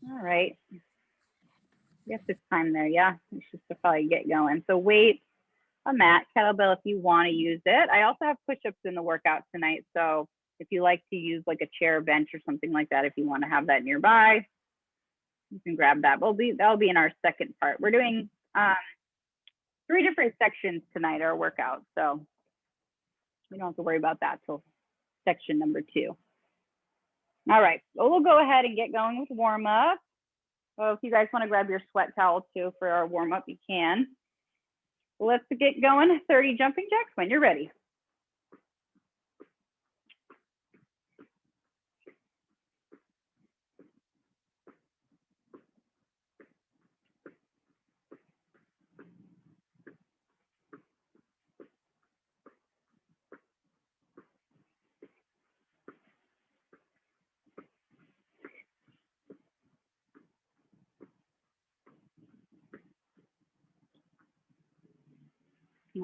All right. Guess it's time there, yeah. It's just to probably get going. So weight, a mat, kettlebell if you want to use it. I also have push-ups in the workout tonight. So if you like to use like a chair, bench, or something like that, if you want to have that nearby, you can grab that. That'll be in our second part. We're doing 3 different sections tonight, our workout. So we don't have to worry about that till section number 2. All right, so we'll go ahead and get going with warm up. So if you guys want to grab your sweat towel too for our warm up, you can. Let's get going. 30 jumping jacks when you're ready.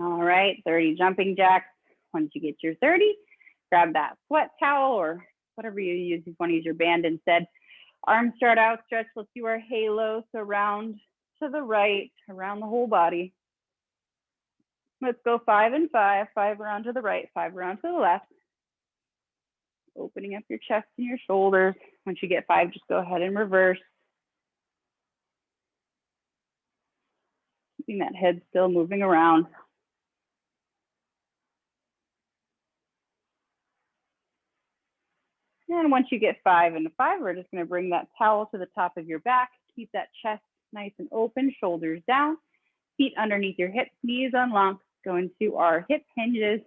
All right, 30 jumping jacks. Once you get your 30, grab that sweat towel or whatever you use. If you want to use your band instead. Arms start out stretched. Let's do our halo. So round to the right, around the whole body. Let's go 5 and 5. 5 around to the right, 5 around to the left. Opening up your chest and your shoulders. Once you get 5, just go ahead and reverse. Keeping that head still moving around. And once you get 5 and 5, we're just going to bring that towel to the top of your back. Keep that chest nice and open, shoulders down, feet underneath your hips, knees unlocked. Go into our hip hinges,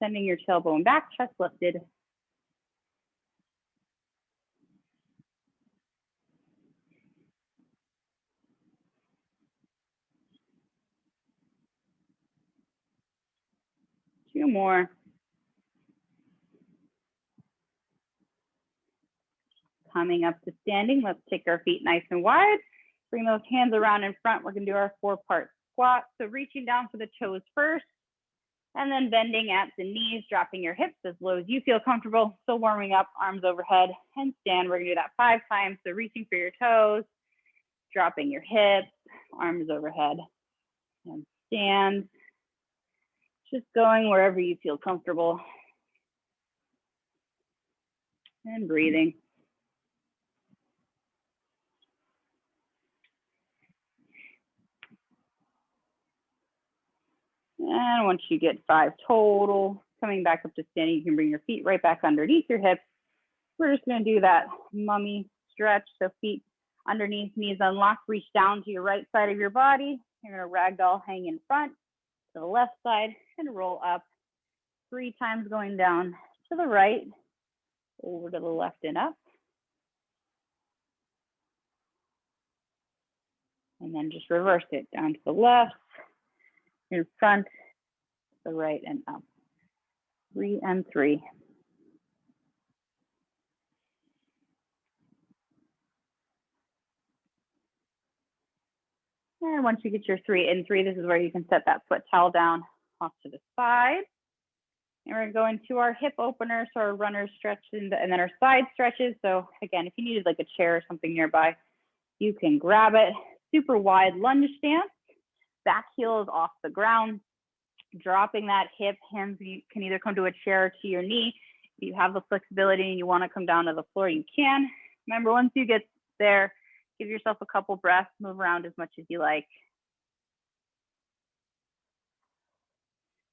sending your tailbone back, chest lifted. Two more. Coming up to standing, let's take our feet nice and wide. Bring those hands around in front. We're going to do our 4-part squat. So reaching down for the toes first, and then bending at the knees, dropping your hips as low as you feel comfortable. So warming up, arms overhead, and stand. We're going to do that 5 times. So reaching for your toes, dropping your hips, arms overhead, and stand. Just going wherever you feel comfortable. And breathing. And once you get 5 total, coming back up to standing, you can bring your feet right back underneath your hips. We're just going to do that mummy stretch. So feet underneath, knees unlocked, reach down to your right side of your body. You're going to ragdoll, hang in front to the left side and roll up 3 times, going down to the right, over to the left and up. And then just reverse it down to the left, in front, the right and up. 3 and 3. And once you get your 3 and 3, this is where you can set that foot towel down off to the side. And we're going to our hip opener, so our runner stretch and then our side stretches. So again, if you needed like a chair or something nearby, you can grab it. Super wide lunge stance. Back heel is off the ground. Dropping that hip, hands you can either come to a chair or to your knee. If you have the flexibility and you want to come down to the floor, you can. Remember, once you get there, give yourself a couple breaths, move around as much as you like.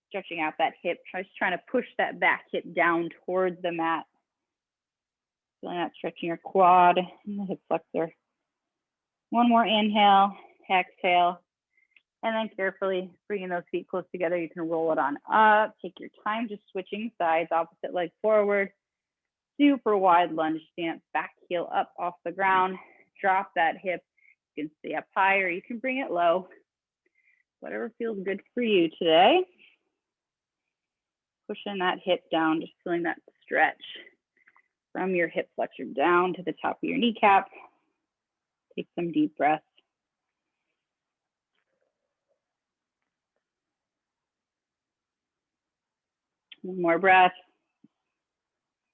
Stretching out that hip, just trying to push that back hip down towards the mat. Feeling that stretching your quad and the hip flexor. One more inhale, exhale, and then carefully bringing those feet close together. You can roll it on up. Take your time, just switching sides, opposite leg forward. Super wide lunge stance, back heel up off the ground. Drop that hip. You can stay up high or you can bring it low. Whatever feels good for you today. Pushing that hip down, just feeling that stretch from your hip flexor down to the top of your kneecap. Take some deep breaths. One more breath.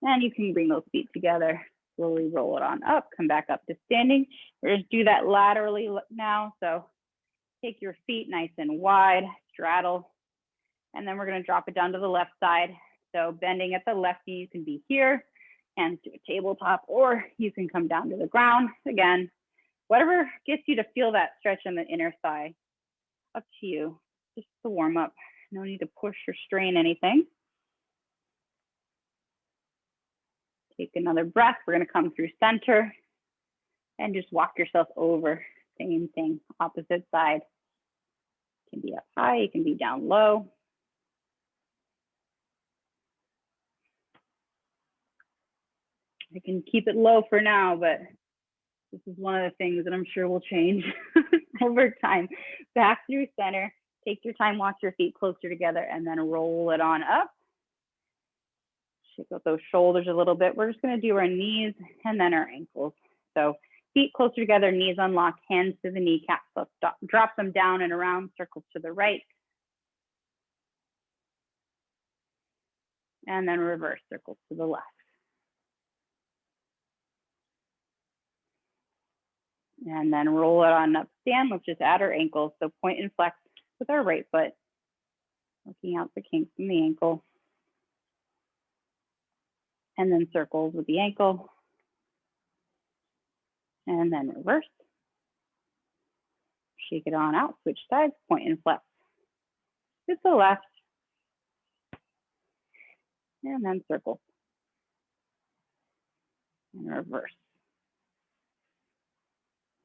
And you can bring those feet together. slowly roll it on up, come back up to standing. We're going to do that laterally now. So take your feet nice and wide, straddle, and then we're going to drop it down to the left side. So bending at the left knee, you can be here, hands to a tabletop, or you can come down to the ground. Again, whatever gets you to feel that stretch in the inner thigh, up to you, just to warm up. No need to push or strain anything. Take another breath. We're going to come through center and just walk yourself over. Same thing, opposite side. You can be up high, you can be down low. I can keep it low for now, but this is one of the things that I'm sure will change over time. Back through center, take your time, walk your feet closer together, and then roll it on up. Shake out those shoulders a little bit. We're just going to do our knees and then our ankles. So feet closer together, knees unlocked, hands to the kneecaps. So drop them down and around, circles to the right. And then reverse, circles to the left. And then roll it on up, stand. Let's just add our ankles. So point and flex with our right foot, working out the kinks in the ankle. And then circles with the ankle. And then reverse. Shake it on out, switch sides, point and flex. To the left. And then circle. And reverse.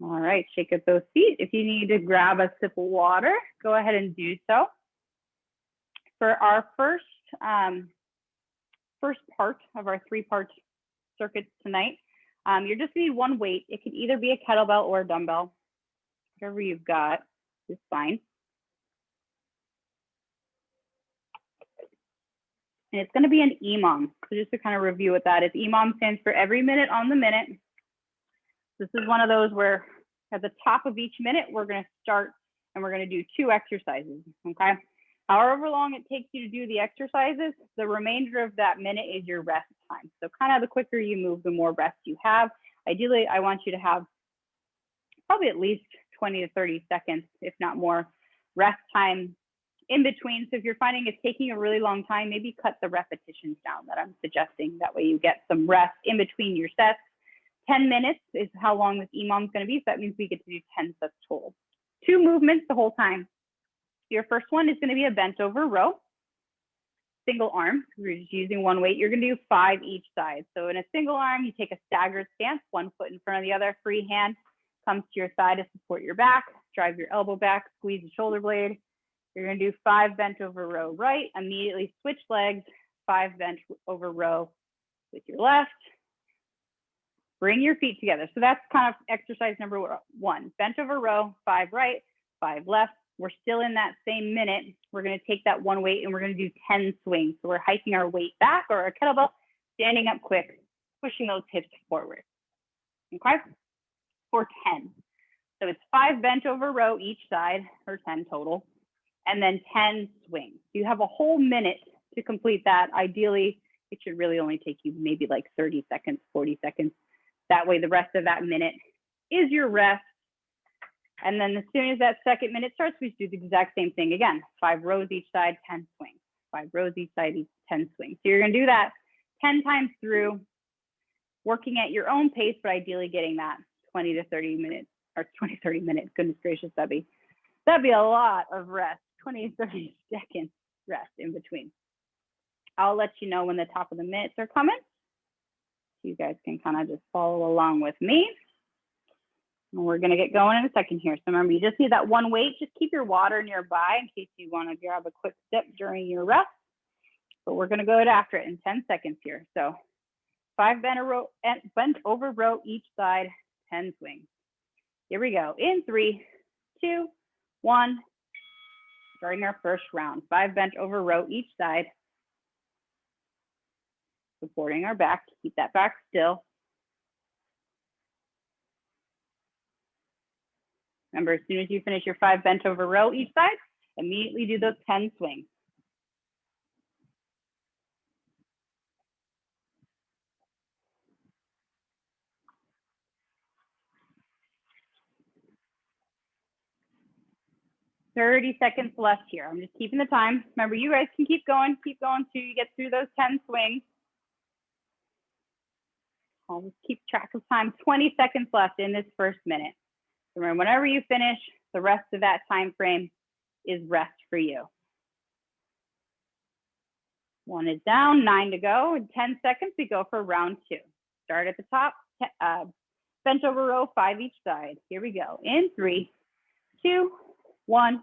All right, shake up those feet. If you need to grab a sip of water, go ahead and do so. For our first part of our 3-part circuit tonight, you're just gonna need one weight. It could either be a kettlebell or a dumbbell. Whatever you've got is fine. And it's gonna be an EMOM. So just to kind of review what that is, EMOM stands for every minute on the minute. This is one of those where at the top of each minute, we're gonna start and we're gonna do 2 exercises, okay? However long it takes you to do the exercises, the remainder of that minute is your rest time. So kind of the quicker you move, the more rest you have. Ideally, I want you to have probably at least 20 to 30 seconds, if not more, rest time in between. So if you're finding it's taking a really long time, maybe cut the repetitions down that I'm suggesting. That way you get some rest in between your sets. 10 minutes is how long this EMOM is going to be. So that means we get to do 10 sets total. 2 movements the whole time. Your first one is going to be a bent over row, single arm. We're just using one weight. You're going to do 5 each side. So in a single arm, you take a staggered stance, one foot in front of the other, free hand comes to your side to support your back, drive your elbow back, squeeze the shoulder blade. You're going to do 5 bent over row right, immediately switch legs, 5 bent over row with your left. Bring your feet together. So that's kind of exercise number 1. Bent over row, 5 right, 5 left. We're still in that same minute. We're going to take that one weight and we're going to do 10 swings. So we're hiking our weight back or our kettlebell, standing up quick, pushing those hips forward. Okay? For 10. So it's 5 bent over row each side, or 10 total, and then 10 swings. You have a whole minute to complete that. Ideally, it should really only take you maybe like 30 seconds, 40 seconds. That way the rest of that minute is your rest. And then as soon as that second minute starts, we do the exact same thing again. 5 rows each side, 10 swings. 5 rows each side, 10 swings. So you're going to do that 10 times through, working at your own pace, but ideally getting that 20 to 30 minutes, or 20, 30 minutes. Goodness gracious, that'd be a lot of rest. 20 to 30 seconds rest in between. I'll let you know when the top of the minutes are coming. So you guys can kind of just follow along with me. And we're going to get going in a second here. So remember, you just need that one weight. Just keep your water nearby in case you want to grab a quick sip during your rest. But we're going to go after it in 10 seconds here. So 5 bent over row each side, 10 swings. Here we go. In 3, 2, 1. Starting our first round. 5 bent over row each side. Supporting our back. Keep that back still. Remember, as soon as you finish your 5 bent over row each side, immediately do those 10 swings. 30 seconds left here. I'm just keeping the time. Remember, you guys can keep going till you get through those 10 swings. I'll just keep track of time. 20 seconds left in this first minute. Remember, whenever you finish, the rest of that time frame is rest for you. 1 is down, 9 to go. In 10 seconds, we go for round 2. Start at the top, bench over row, 5 each side. Here we go. In 3, 2, 1,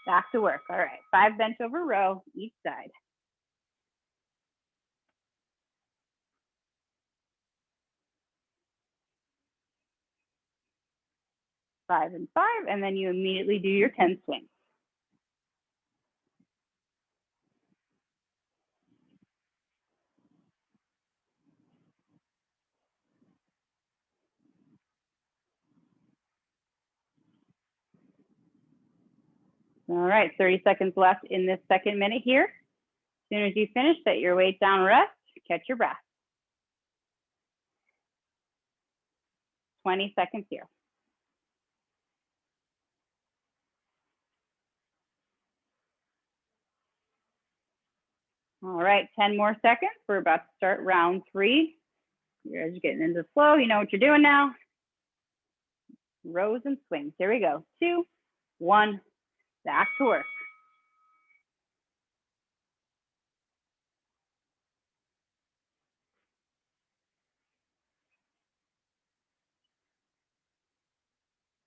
back to work. All right, 5 bench over row each side. 5 and 5, and then you immediately do your 10 swings. All right, 30 seconds left in this second minute here. As soon as you finish, set your weight down, rest, catch your breath. 20 seconds here. All right, 10 more seconds. We're about to start round 3. You guys are getting into the flow. You know what you're doing now. Rows and swings. Here we go. 2, 1, back to work.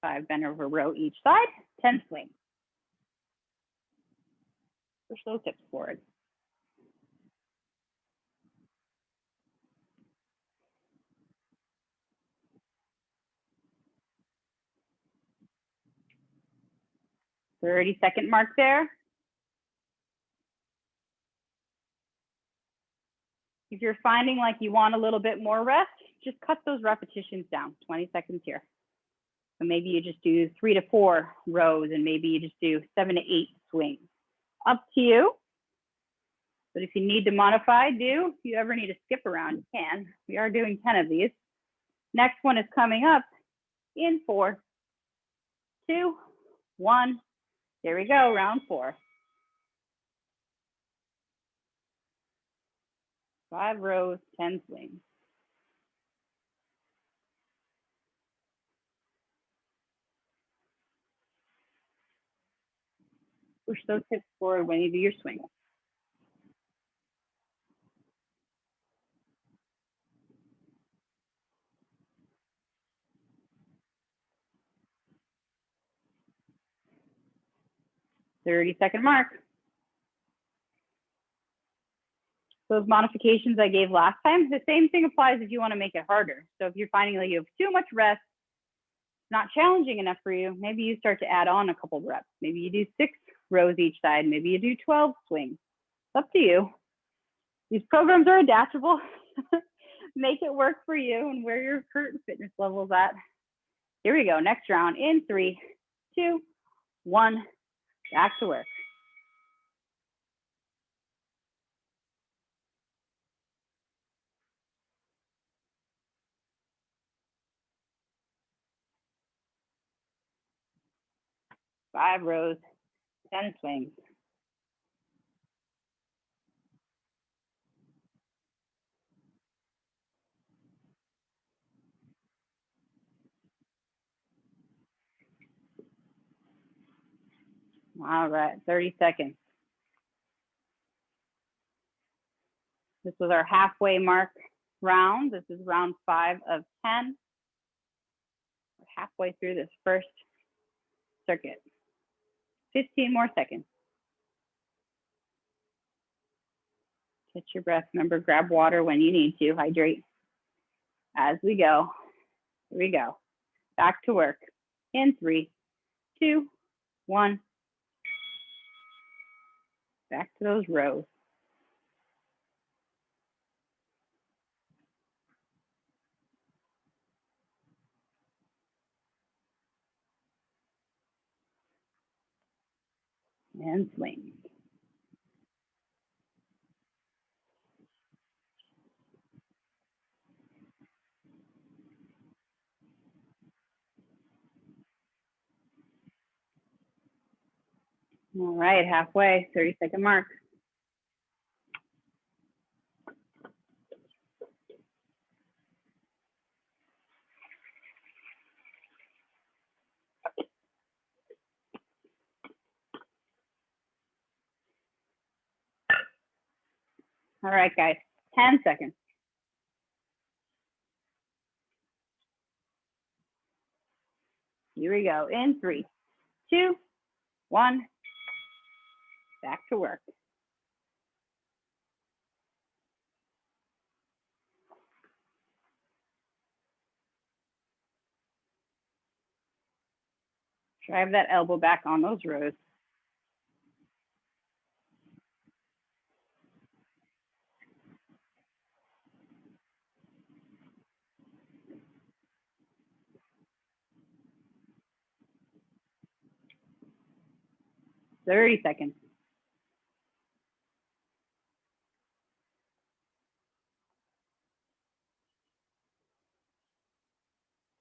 Five bend over row each side, 10 swings. Push those hips forward. Thirty-second mark there. If you're finding like you want a little bit more rest, just cut those repetitions down. 20 seconds here. So maybe you just do 3 to 4 rows, and maybe you just do 7 to 8 swings. Up to you. But if you need to modify, do. If you ever need to skip around, you can. We are doing 10 of these. Next one is coming up in 4, 2, 1. There we go, round 4. 5 rows, 10 swings. Push those hips forward when you do your swing. Thirty-second mark. Those modifications I gave last time, the same thing applies if you want to make it harder. So if you're finding that you have too much rest, not challenging enough for you, maybe you start to add on a couple reps. Maybe you do 6 rows each side. Maybe you do 12 swings. It's up to you. These programs are adaptable. Make it work for you and where your current fitness level is at. Here we go. Next round in 3, 2, 1. Back to work. Five rows, 10 swings. All right, 30 seconds. This was our halfway mark round. This is round 5 of 10. We're halfway through this first circuit. 15 more seconds. Catch your breath. Remember, grab water when you need to. Hydrate as we go. Here we go. Back to work in 3, 2, 1. Back to those rows. And swing. All right, halfway, 30-second mark. All right, guys, 10 seconds. Here we go, in 3, 2, 1, back to work. Drive that elbow back on those rows. Thirty seconds.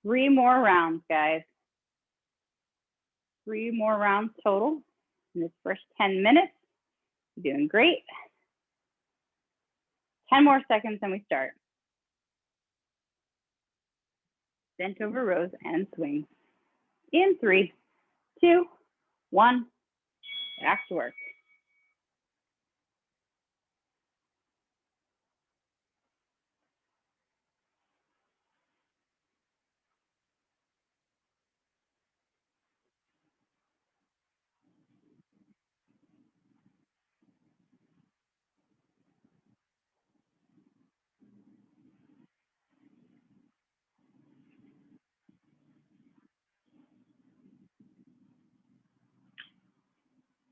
Three more rounds, guys. 3 more rounds total in this first 10 minutes. You're doing great. 10 more seconds and we start. Bent over rows and swing. In 3, 2, 1, back to work.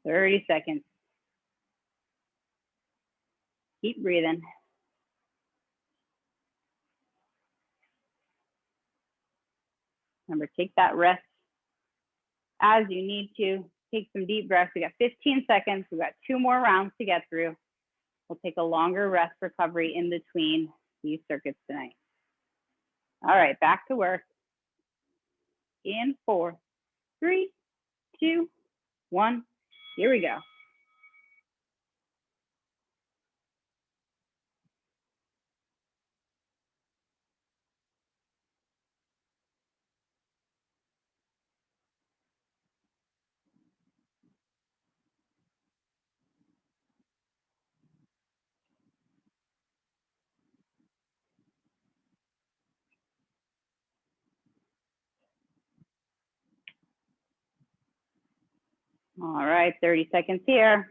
Thirty seconds. Keep breathing. Remember, take that rest as you need to. Take some deep breaths. We got 15 seconds. We've got 2 more rounds to get through. We'll take a longer rest recovery in between these circuits tonight. All right, back to work. In 4, 3, 2, 1. Here we go. All right, 30 seconds here.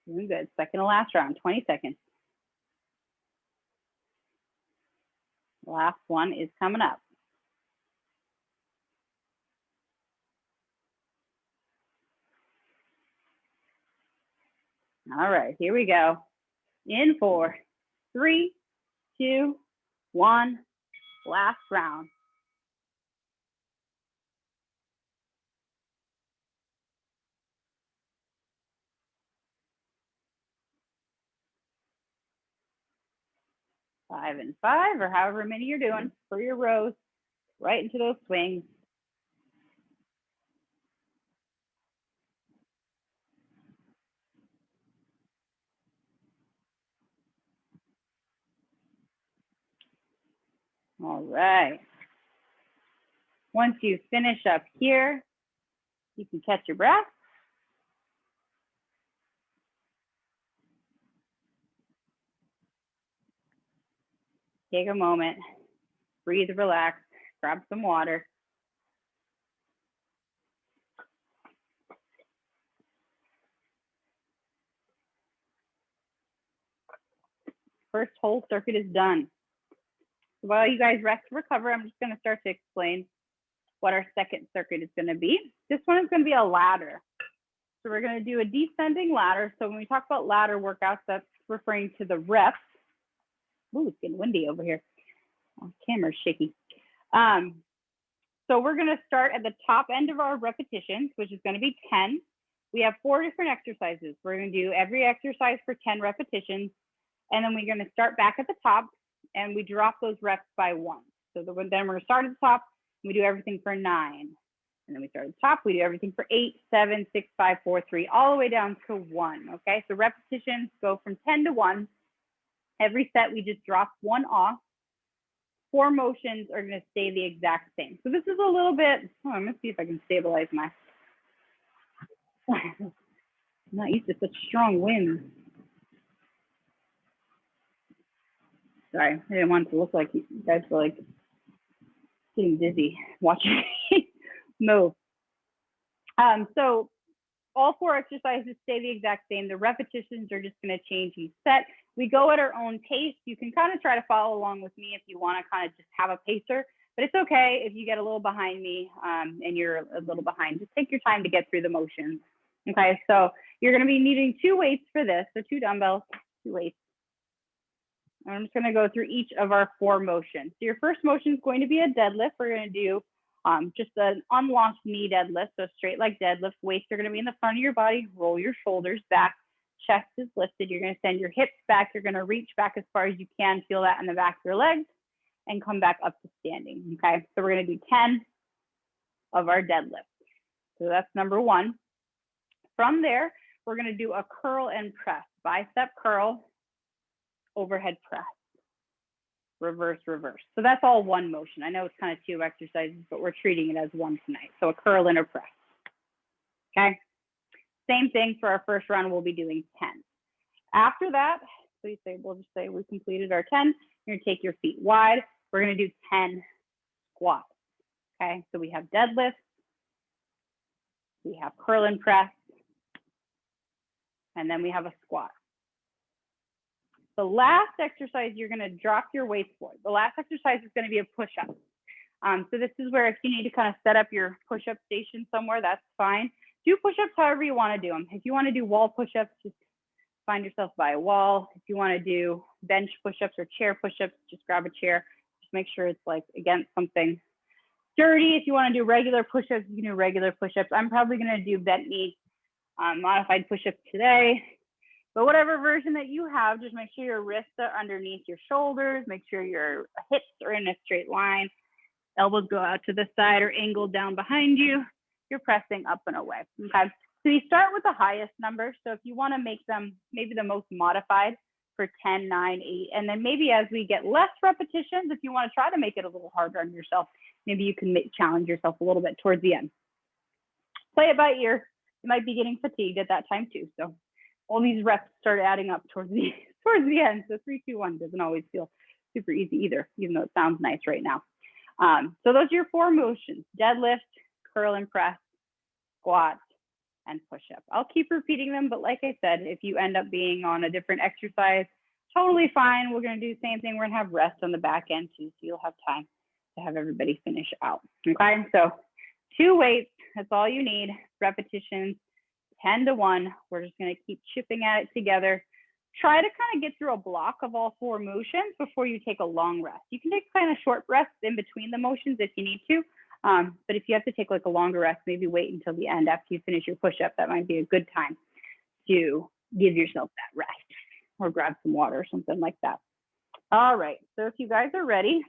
Doing good. Second to last round, 20 seconds. Last one is coming up. All right, here we go. In 4, 3, 2, 1. Last round. Five and 5, or however many you're doing for your rows, right into those swings. All right. Once you finish up here, you can catch your breath. Take a moment, breathe, relax, grab some water. First whole circuit is done. So while you guys rest and recover, I'm just going to start to explain what our second circuit is going to be. This one is going to be a ladder. So we're going to do a descending ladder. So when we talk about ladder workouts, that's referring to the reps. Ooh, it's getting windy over here. Oh, camera's shaky. So we're going to start at the top end of our repetitions, which is going to be 10. We have 4 different exercises. We're going to do every exercise for 10 repetitions. And then we're going to start back at the top and we drop those reps by 1. So then we're gonna start at the top, we do everything for 9. And then we start at the top, we do everything for 8, 7, 6, 5, 4, 3, all the way down to 1, okay? So repetitions go from 10 to 1. Every set, we just drop 1 off. 4 motions are gonna stay the exact same. So this is a little bit, I'm gonna see if I can stabilize my, I'm not used to such strong winds. Sorry, I didn't want it to look like you guys were like getting dizzy watching me move. So all 4 exercises stay the exact same. The repetitions are just going to change each set. We go at our own pace. You can kind of try to follow along with me if you want to kind of just have a pacer, but it's okay if you get a little behind me and you're a little behind. Just take your time to get through the motions. Okay, so you're going to be needing 2 weights for this. So 2 dumbbells, 2 weights. I'm just going to go through each of our 4 motions. So your first motion is going to be a deadlift. We're going to do just an unlaunched knee deadlift, so straight leg deadlift. Weights are going to be in the front of your body. Roll your shoulders back. Chest is lifted. You're going to send your hips back. You're going to reach back as far as you can. Feel that in the back of your legs and come back up to standing. Okay, so we're going to do 10 of our deadlift. So that's number 1. From there, we're going to do a curl and press. Bicep curl, overhead press. Reverse, reverse. So that's all 1 motion. I know it's kind of 2 exercises, but we're treating it as 1 tonight. So a curl and a press. Okay. Same thing for our first round, we'll be doing 10. After that, so we'll just say we completed our 10. You're gonna take your feet wide. We're gonna do 10 squats. Okay, so we have deadlifts, we have curl and press, and then we have a squat. The last exercise you're going to drop your weights for. The last exercise is going to be a push-up. So this is where if you need to kind of set up your push-up station somewhere, that's fine. Do push-ups however you want to do them. If you want to do wall push-ups, just find yourself by a wall. If you want to do bench push-ups or chair push-ups, just grab a chair. Just make sure it's like against something sturdy. If you want to do regular push-ups, you can do regular push-ups. I'm probably going to do bent knee modified push-ups today. But whatever version that you have, just make sure your wrists are underneath your shoulders. Make sure your hips are in a straight line. Elbows go out to the side or angled down behind you. You're pressing up and away. Okay. So you start with the highest number. So if you want to make them maybe the most modified for 10, 9, 8, and then maybe as we get less repetitions, if you want to try to make it a little harder on yourself, maybe you can challenge yourself a little bit towards the end. Play it by ear. You might be getting fatigued at that time too. So all these reps start adding up towards the end. So 3, 2, 1 doesn't always feel super easy either, even though it sounds nice right now. So those are your 4 motions: deadlift, curl and press, squat, and push-up. I'll keep repeating them, but like I said, if you end up being on a different exercise, totally fine. We're going to do the same thing. We're going to have rest on the back end too, so you'll have time to have everybody finish out. Okay, so 2 weights, that's all you need. Repetitions, 10 to 1. We're just going to keep chipping at it together. Try to kind of get through a block of all 4 motions before you take a long rest. You can take kind of short rests in between the motions if you need to. But if you have to take like a longer rest, maybe wait until the end after you finish your push-up. That might be a good time to give yourself that rest or grab some water or something like that. All right, so if you guys are ready,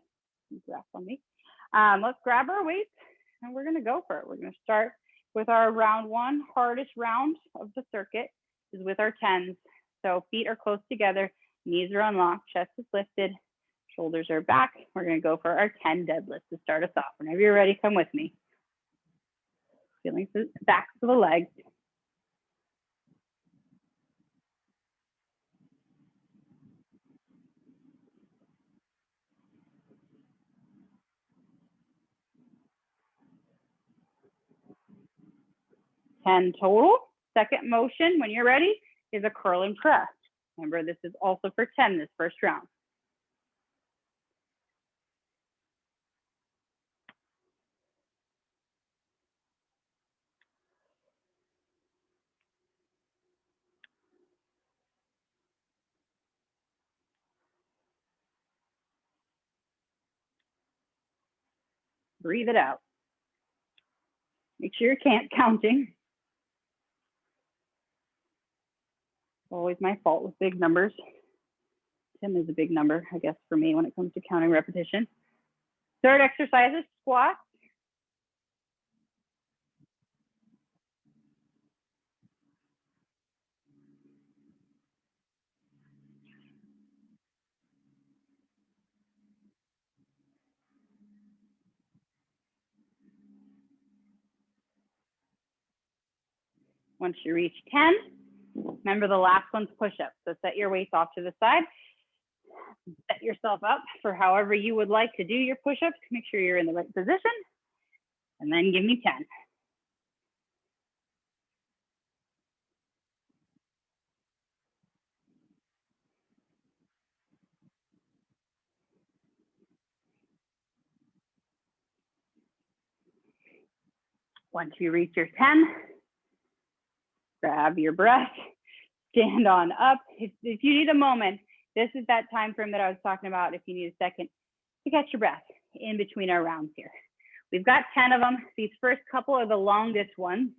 grab on me. Let's grab our weights and we're gonna go for it. We're gonna start with our round 1, hardest round of the circuit is with our 10s. So feet are close together, knees are unlocked, chest is lifted, shoulders are back. We're gonna go for our 10 deadlifts to start us off. Whenever you're ready, come with me. Feeling the backs of the legs. Ten total. Second motion, when you're ready, is a curl and press. Remember, this is also for 10 this first round. Breathe it out. Make sure you're counting. Always my fault with big numbers. 10 is a big number, I guess, for me when it comes to counting repetition. Third exercise is squats. Once you reach 10, remember the last one's push-up. So set your weights off to the side. Set yourself up for however you would like to do your push-ups. Make sure you're in the right position. And then give me 10. Once you reach your 10, grab your breath, stand on up. If you need a moment, this is that time frame that I was talking about. If you need a second to catch your breath in between our rounds here. We've got 10 of them. These first couple are the longest ones.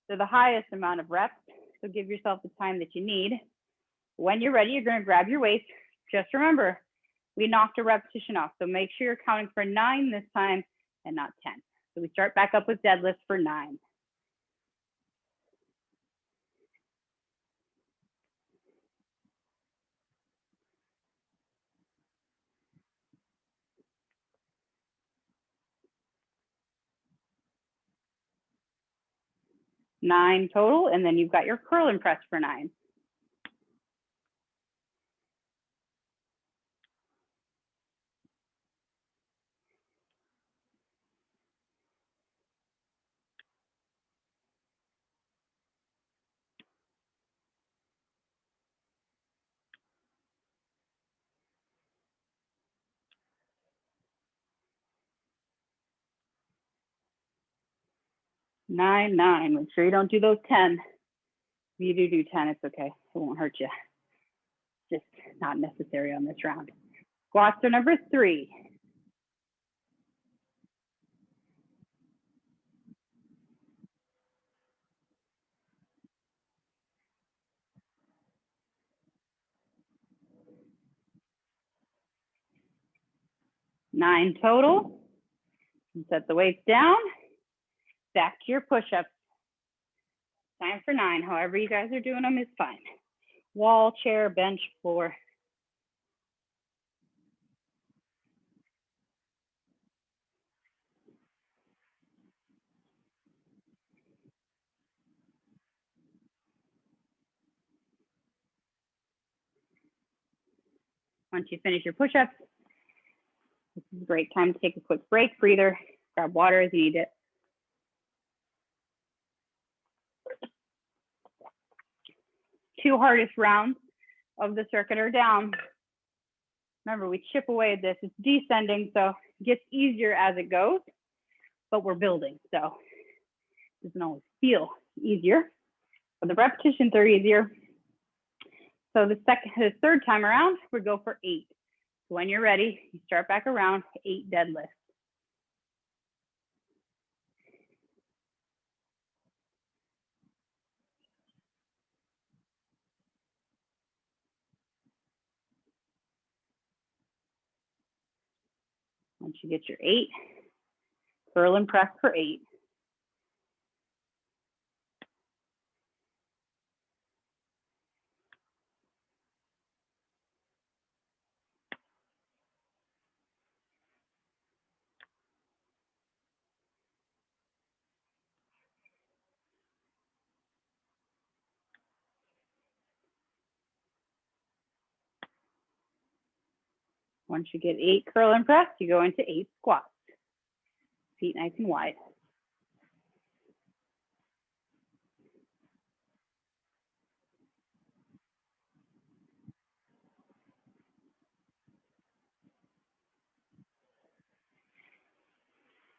They're the highest amount of reps. So give yourself the time that you need. When you're ready, you're going to grab your weights. Just remember, we knocked a repetition off. So make sure you're counting for 9 this time and not 10. So we start back up with deadlifts for 9. Nine total, and then you've got your curl and press for 9. Nine, 9. Make sure you don't do those 10. If you do 10, it's okay. It won't hurt you. Just not necessary on this round. Squats are number 3. Nine total. Set the weights down. Back to your push-ups. Time for 9. However you guys are doing them is fine. Wall, chair, bench, floor. Once you finish your push-ups, this is a great time to take a quick break, breather, grab water as you need it. Two hardest rounds of the circuit are down. Remember, we chip away at this. It's descending, so it gets easier as it goes, but we're building, so it doesn't always feel easier. But the repetitions are easier. So the third time around, we go for 8. So when you're ready, you start back around 8 deadlifts. Once you get your 8, curl and press for 8. Once you get 8 curl and press, you go into 8 squats. Feet nice and wide.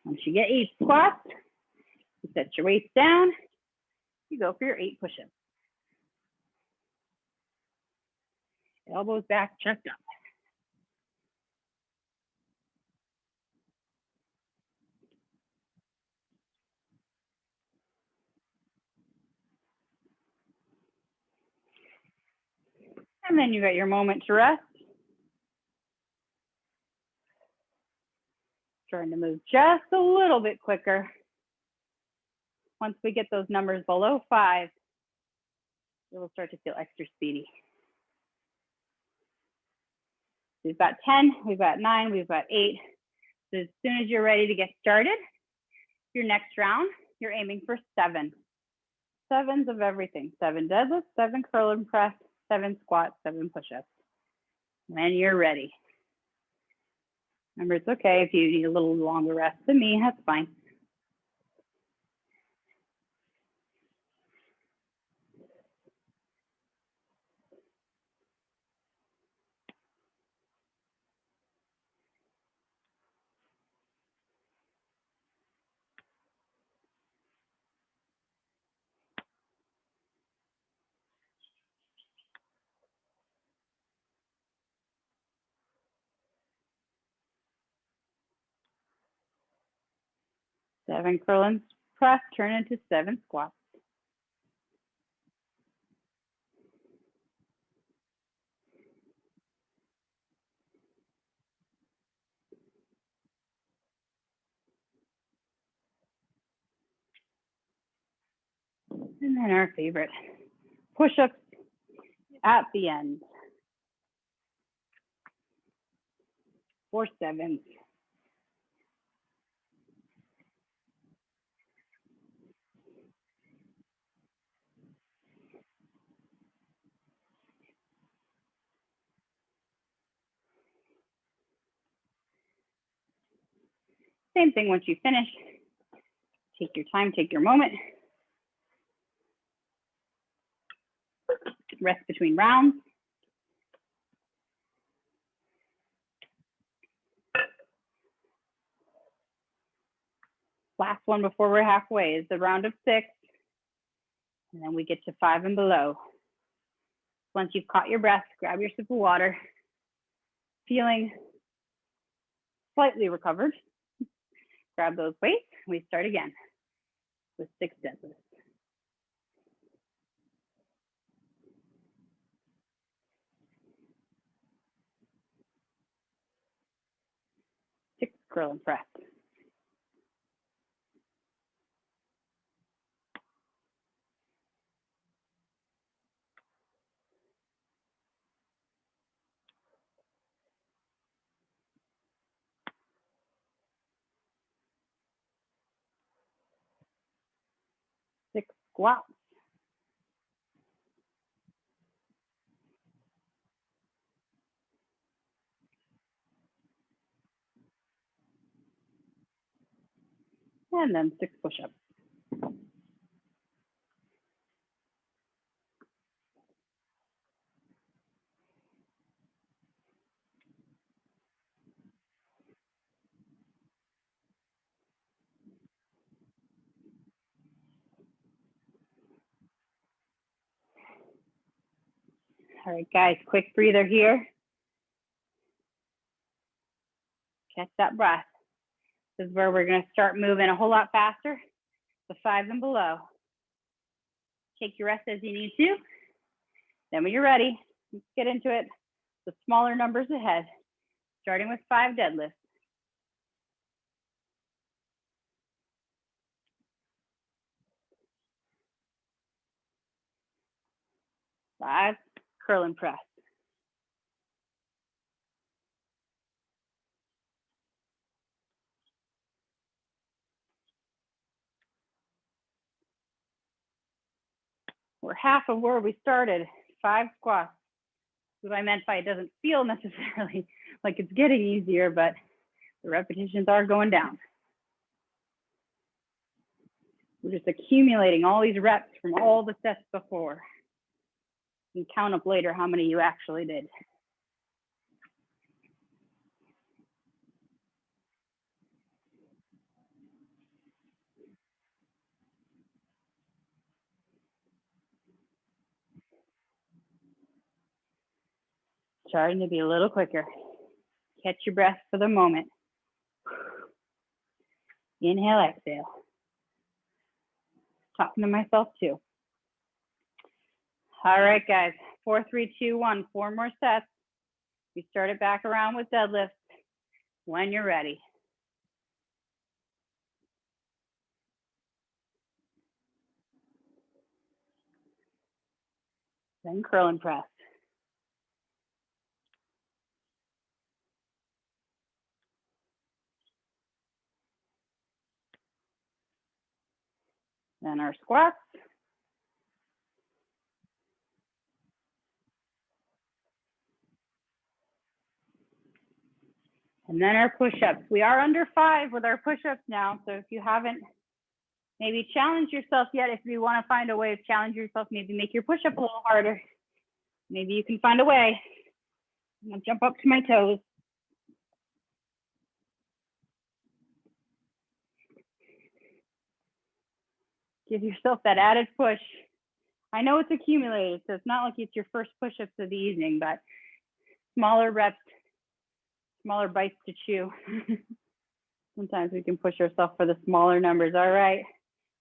Once you get 8 squats, you set your weights down, you go for your 8 push-ups. Elbows back, chest up. And then you got your moment to rest. Starting to move just a little bit quicker. Once we get those numbers below 5, it will start to feel extra speedy. We've got 10, we've got 9, we've got 8. So as soon as you're ready to get started, your next round, you're aiming for 7. 7s of everything. 7 deadlifts, 7 curl and press, 7 squats, 7 push-ups. When you're ready. Remember, it's okay if you need a little longer rest than me, that's fine. Seven curl and press, turn into 7 squats. And then our favorite, push-ups at the end. 4 7s. Same thing once you finish. Take your time, take your moment. Rest between rounds. Last one before we're halfway is the round of 6. And then we get to 5 and below. Once you've caught your breath, grab your sip of water. Feeling slightly recovered. Grab those weights. We start again with 6 deadlifts. 6 curl and press. 6 squats. And then 6 push-ups. All right, guys, quick breather here. Catch that breath. This is where we're going to start moving a whole lot faster. The 5 and below. Take your rest as you need to. Then when you're ready, let's get into it. The smaller numbers ahead, starting with 5 deadlifts. 5 curl and press. 'We're half of where we started. 5 squats. What I meant by it doesn't feel necessarily like it's getting easier, but the repetitions are going down. We're just accumulating all these reps from all the sets before. You can count up later how many you actually did. Starting to be a little quicker. Catch your breath for the moment. Inhale, exhale. Talking to myself too. All right, guys. 4, 3, 2, 1. 4 more sets. We start it back around with deadlifts when you're ready. Then curl and press. Then our squats. And then our push-ups. We are under 5 with our push-ups now. So if you haven't maybe challenged yourself yet, if you want to find a way of challenging yourself, maybe make your push-up a little harder. Maybe you can find a way. I'm gonna jump up to my toes. Give yourself that added push. I know it's accumulated, so it's not like it's your first push-ups of the evening, but smaller reps, smaller bites to chew. Sometimes we can push ourselves for the smaller numbers. All right.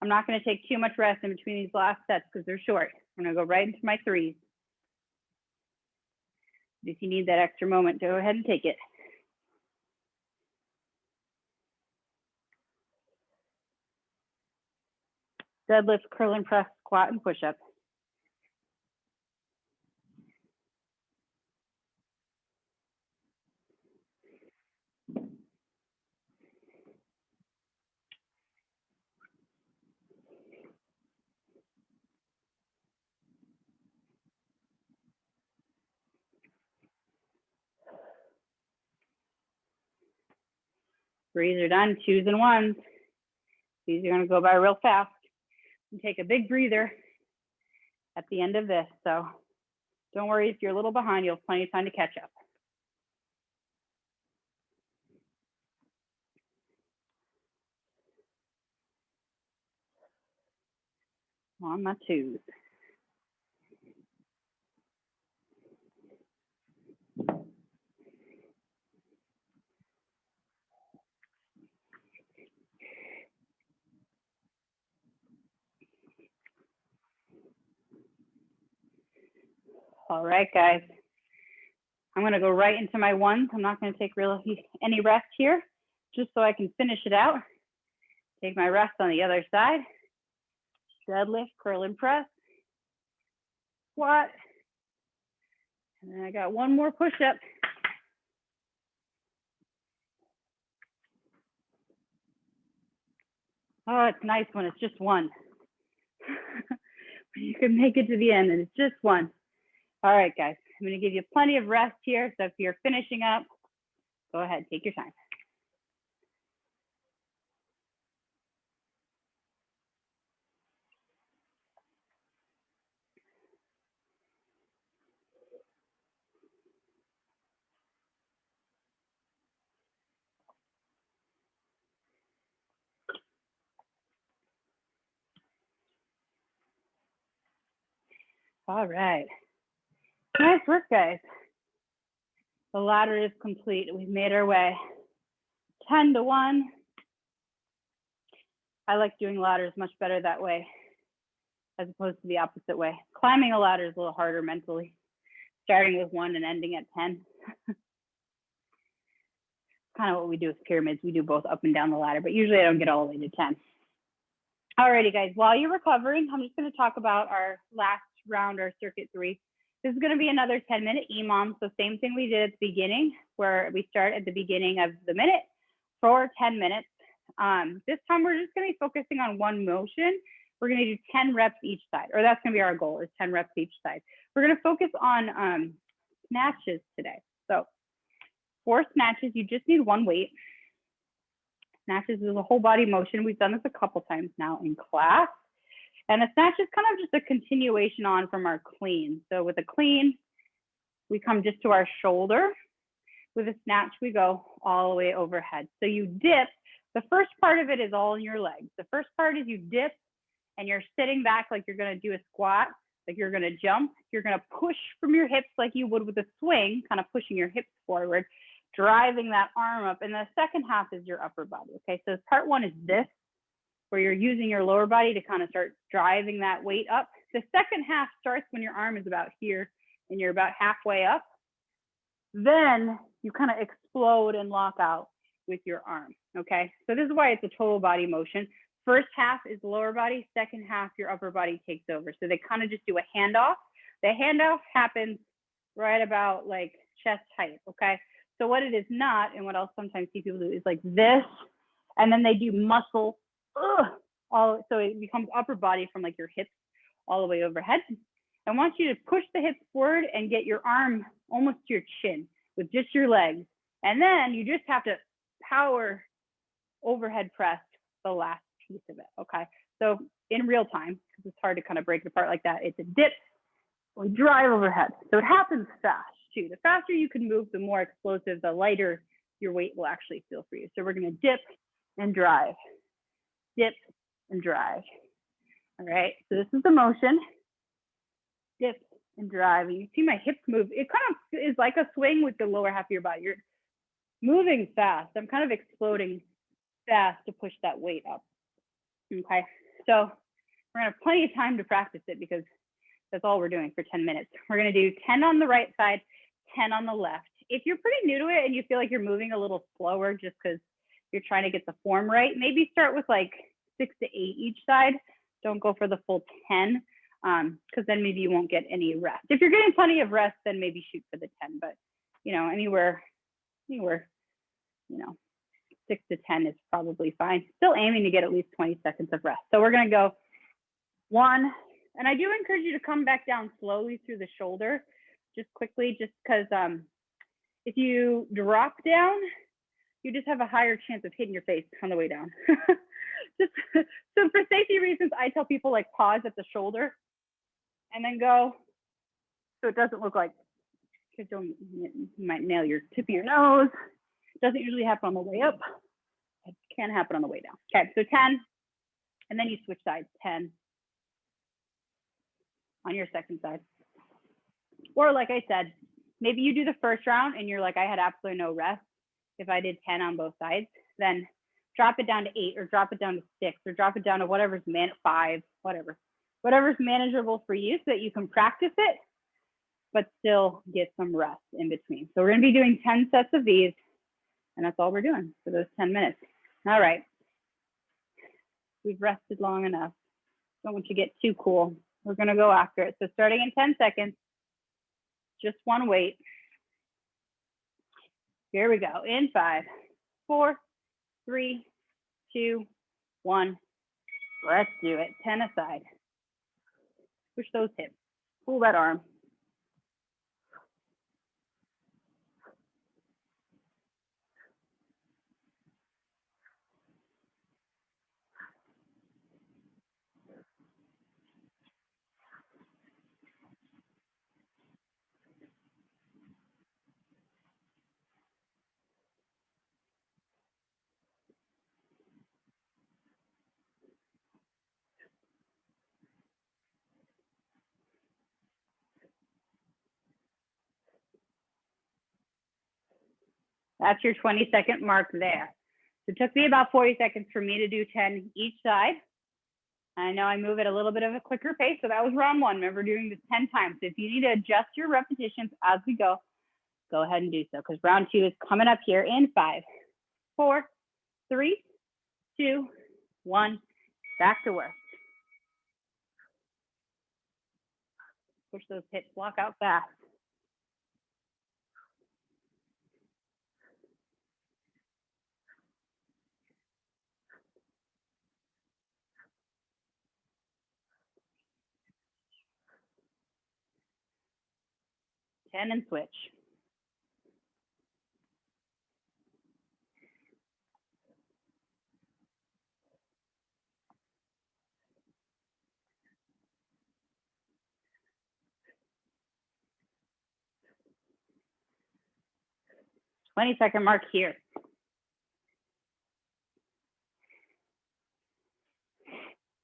I'm not going to take too much rest in between these last sets because they're short. I'm going to go right into my 3s. If you need that extra moment, go ahead and take it. Deadlift, curl and press, squat, and push-up. Threes are done, 2s and 1s. These are going to go by real fast. And take a big breather at the end of this. So don't worry if you're a little behind, you'll have plenty of time to catch up. On my 2s. All right, guys. I'm going to go right into my 1s. I'm not going to take really any rest here, just so I can finish it out. Take my rest on the other side. Deadlift, curl and press, squat. And then I got one more push-up. Oh, it's nice when it's just one. You can make it to the end and it's just one. All right, guys, I'm going to give you plenty of rest here. So if you're finishing up, go ahead, take your time. All right. Nice work, guys. The ladder is complete. We've made our way 10 to 1. I like doing ladders much better that way as opposed to the opposite way. Climbing a ladder is a little harder mentally, starting with 1 and ending at 10. Kind of what we do with pyramids. We do both up and down the ladder, but usually I don't get all the way to 10. Alrighty, guys, while you're recovering, I'm just going to talk about our last round, our circuit 3. This is going to be another 10-minute EMOM. So same thing we did at the beginning, where we start at the beginning of the minute for 10 minutes. This time we're just going to be focusing on one motion. We're going to do 10 reps each side, or that's going to be our goal, is 10 reps each side. We're going to focus on snatches today. So for snatches, you just need one weight. Snatches is a whole body motion. We've done this a couple times now in class. And a snatch is kind of just a continuation on from our clean. So with a clean, we come just to our shoulder. With a snatch, we go all the way overhead. So you dip. The first part of it is all in your legs. The first part is you dip and you're sitting back like you're going to do a squat, like you're going to jump. You're going to push from your hips like you would with a swing, kind of pushing your hips forward, driving that arm up. And the second half is your upper body. Okay, so part 1 is this, where you're using your lower body to kind of start driving that weight up. The second half starts when your arm is about here and you're about halfway up. Then you kind of explode and lock out with your arm, okay? So this is why it's a total body motion. First half is the lower body, second half, your upper body takes over. So they kind of just do a handoff. The handoff happens right about like chest height, okay? So what it is not, and what I'll sometimes see people do is like this, and then they do muscle, so it becomes upper body from like your hips all the way overhead. I want you to push the hips forward and get your arm almost to your chin with just your legs. And then you just have to power overhead press the last piece of it, okay? So in real time, because it's hard to kind of break it apart like that, it's a dip, we drive overhead. So it happens fast too. The faster you can move, the more explosive, the lighter your weight will actually feel for you. So we're gonna dip and drive, dip and drive. All right, so this is the motion. Dip and drive. And you see my hips move. It kind of is like a swing with the lower half of your body. You're moving fast. I'm kind of exploding fast to push that weight up. Okay, so we're gonna have plenty of time to practice it because that's all we're doing for 10 minutes. We're gonna do 10 on the right side, 10 on the left. If you're pretty new to it and you feel like you're moving a little slower just because you're trying to get the form right, maybe start with like 6 to 8 each side. Don't go for the full 10 because then maybe you won't get any rest. If you're getting plenty of rest, then maybe shoot for the 10, but you know, anywhere, you know, 6 to 10 is probably fine. Still aiming to get at least 20 seconds of rest. So we're gonna go 1, and I do encourage you to come back down slowly through the shoulder, just quickly, just because if you drop down, you just have a higher chance of hitting your face on the way down. Just so for safety reasons, I tell people like pause at the shoulder and then go, so it doesn't look like, because you might nail your tip of your nose. It doesn't usually happen on the way up. It can happen on the way down. Okay, so 10, and then you switch sides, 10 on your second side. Or like I said, maybe you do the first round and you're like, I had absolutely no rest. If I did 10 on both sides, then drop it down to 8 or drop it down to 6 or drop it down to whatever's 5, whatever's manageable for you so that you can practice it, but still get some rest in between. So we're gonna be doing 10 sets of these, and that's all we're doing for those 10 minutes. All right, we've rested long enough. Don't want you to get too cool. We're gonna go after it. So starting in 10 seconds, just one weight. Here we go, in 5, 4, 3, 2, 1. Let's do it. 10 aside. Push those hips. Pull that arm. That's your 20-second mark there. So it took me about 40 seconds for me to do 10 each side. I know I move at a little bit of a quicker pace, so that was round 1. Remember doing this 10 times. So if you need to adjust your repetitions as we go ahead and do so, because round 2 is coming up here in 5, 4, 3, 2, 1. Back to work. Push those hips, block out fast. Ten and switch. Second mark here.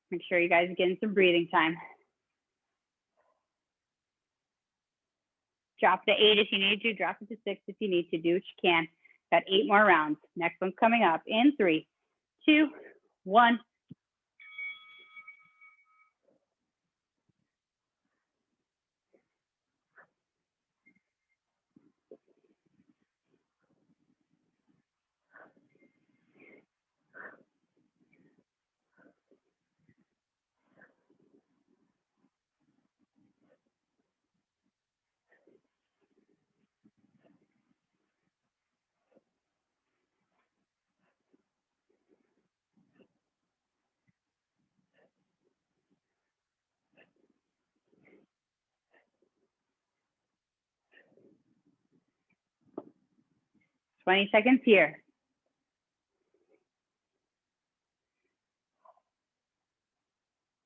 Make sure you guys are getting some breathing time. Drop to 8 if you need to, drop it to 6 if you need to, do what you can. Got 8 more rounds. Next one's coming up in 3, 2, 1. 20 seconds here.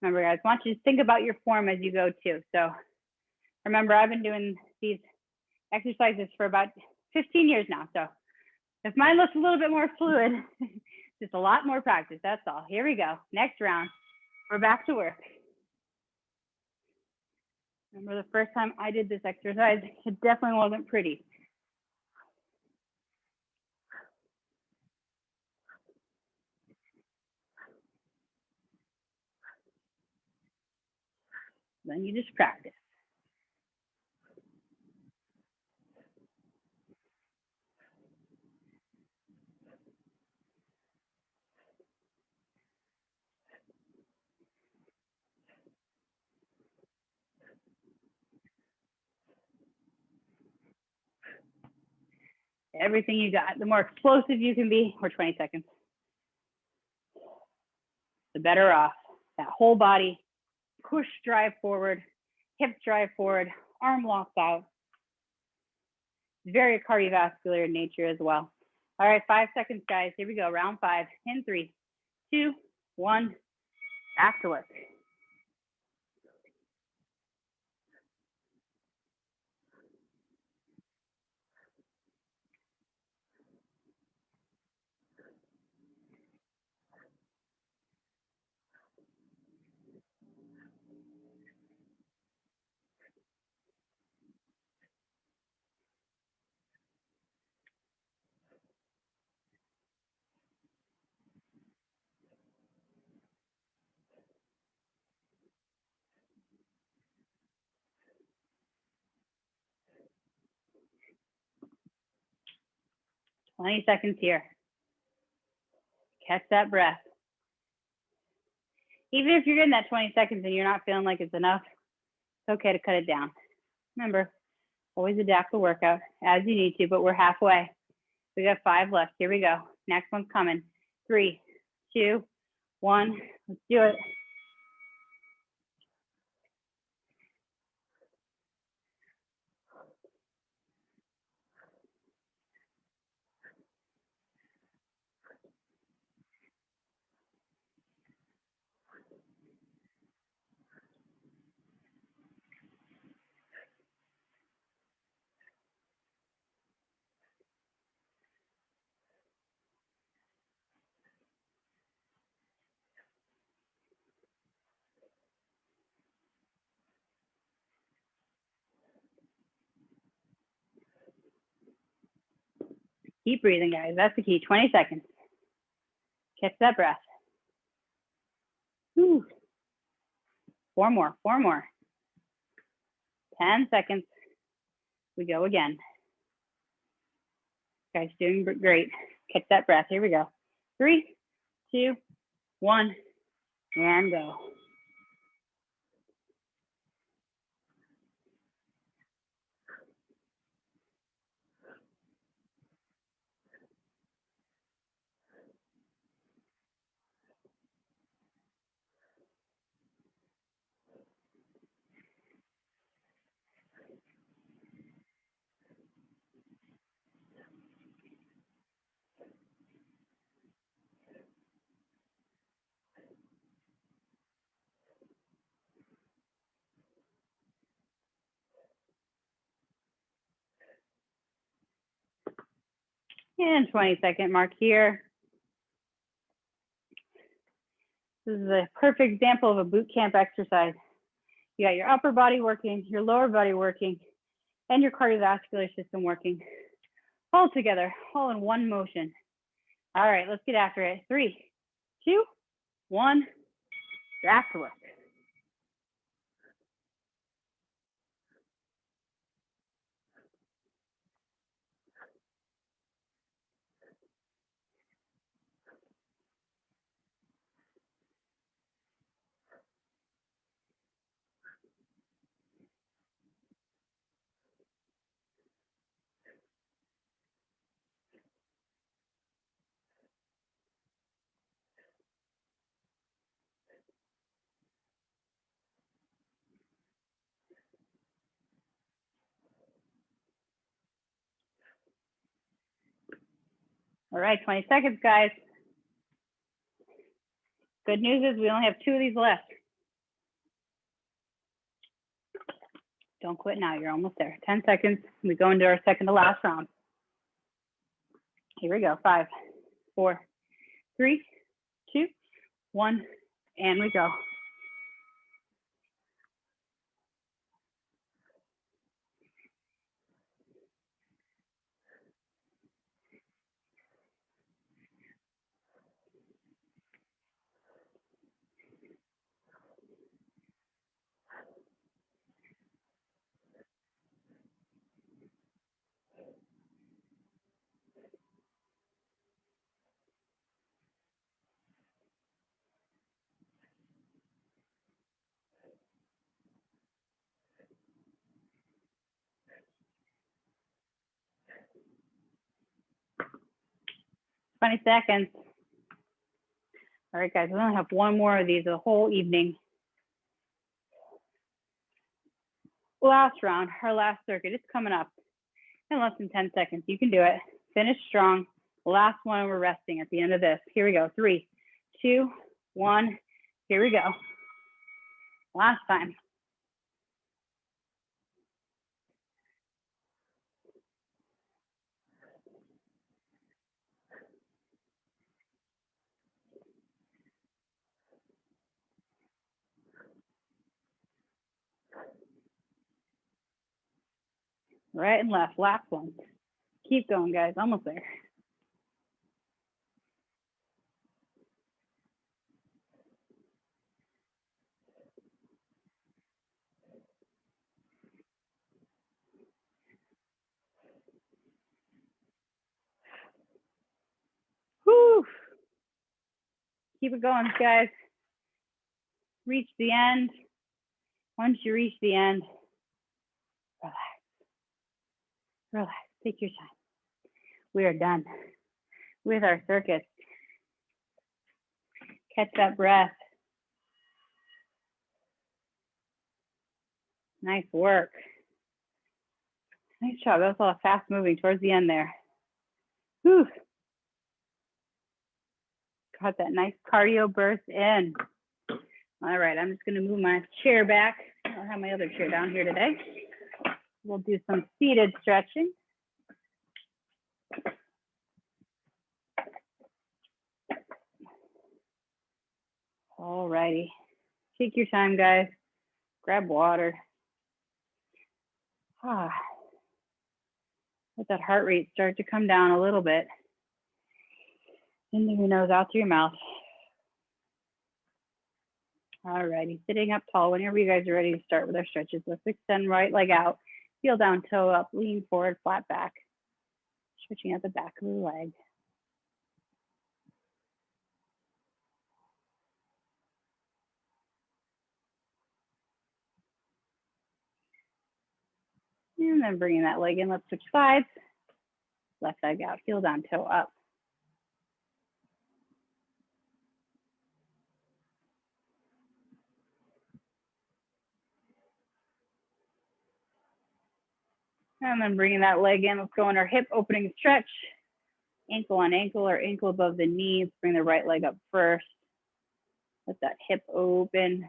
Remember, guys, I want you to think about your form as you go too. So remember, I've been doing these exercises for about 15 years now. So if mine looks a little bit more fluid, just a lot more practice, that's all. Here we go, next round. We're back to work. Remember the first time I did this exercise, it definitely wasn't pretty. Then you just practice. Everything you got. The more explosive you can be, or 20 seconds, the better off. That whole body, push, drive forward, hips drive forward, arm locks out. Very cardiovascular in nature as well. All right, 5 seconds, guys. Here we go, round 5. In 3, 2, 1, back to work. Twenty seconds here. Catch that breath. Even if you're getting that 20 seconds and you're not feeling like it's enough, it's okay to cut it down. Remember, always adapt the workout as you need to, but we're halfway. We got 5 left. Here we go. Next one's coming. 3, 2, 1. Let's do it. Keep breathing, guys. That's the key. 20 seconds. Catch that breath. Whew. 4 more, 4 more. 10 seconds. We go again. Guys, doing great. Catch that breath. Here we go. 3, 2, 1, and go. And 20-second mark here. This is a perfect example of a boot camp exercise. You got your upper body working, your lower body working, and your cardiovascular system working all together, all in one motion. All right, let's get after it. 3, 2, 1, back to work. All right, 20 seconds, guys. Good news is we only have 2 of these left. Don't quit now, you're almost there. 10 seconds, we go into our second to last round. Here we go, 5, 4, 3, 2, 1, and we go. Twenty seconds. All right, guys, we only have 1 more of these the whole evening. Last round, our last circuit, it's coming up in less than 10 seconds. You can do it. Finish strong. Last one, we're resting at the end of this. Here we go. 3, 2, 1. Here we go. Last time. Right and left. Last one. Keep going, guys. Almost there. Whew. Keep it going, guys. Reach the end. Once you reach the end, relax. Relax. Take your time. We are done with our circuit. Catch that breath. Nice work. Nice job. That was a lot of fast moving towards the end there. Whew. Got that nice cardio burst in. All right, I'm just gonna move my chair back. I don't have my other chair down here today. We'll do some seated stretching. All righty. Take your time, guys. Grab water. Let that heart rate start to come down a little bit. In through your nose, out through your mouth. All righty, sitting up tall. Whenever you guys are ready to start with our stretches, let's extend right leg out. Heel down, toe up, lean forward, flat back. Stretching at the back of the leg. And then bringing that leg in, let's switch sides. Left leg out, heel down, toe up. And then bringing that leg in, let's go in our hip opening stretch. Ankle on ankle or ankle above the knee. Let's bring the right leg up first. Let that hip open.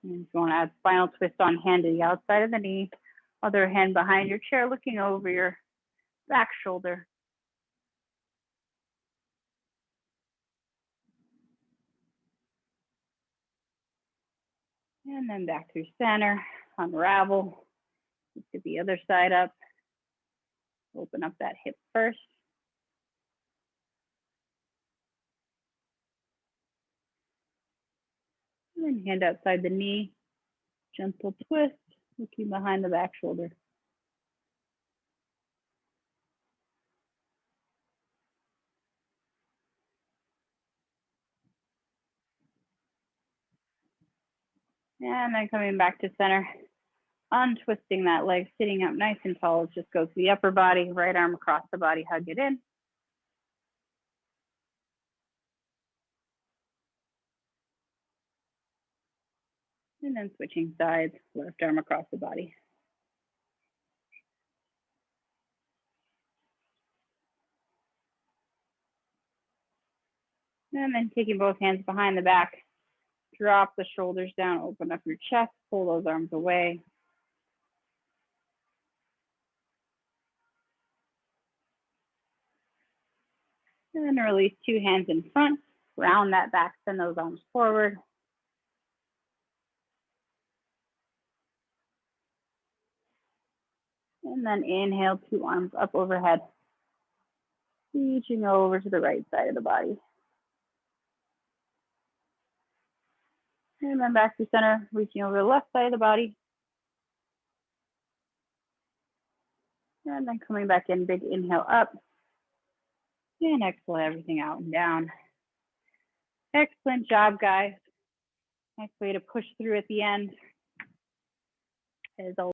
And going to add spinal twist on hand to the outside of the knee. Other hand behind your chair, looking over your back shoulder. And then back through center, unravel. Get the other side up. Open up that hip first. And then hand outside the knee. Gentle twist, looking behind the back shoulder. And then coming back to center, untwisting that leg, sitting up nice and tall. Let's just go to the upper body, right arm across the body, hug it in. And then switching sides, left arm across the body. And then taking both hands behind the back, drop the shoulders down, open up your chest, pull those arms away. And then release 2 hands in front, round that back, send those arms forward. And then inhale, 2 arms up overhead, reaching over to the right side of the body. And then back to center, reaching over the left side of the body. And then coming back in, big inhale up. And exhale everything out and down. Excellent job, guys. Nice way to push through at the end. As always.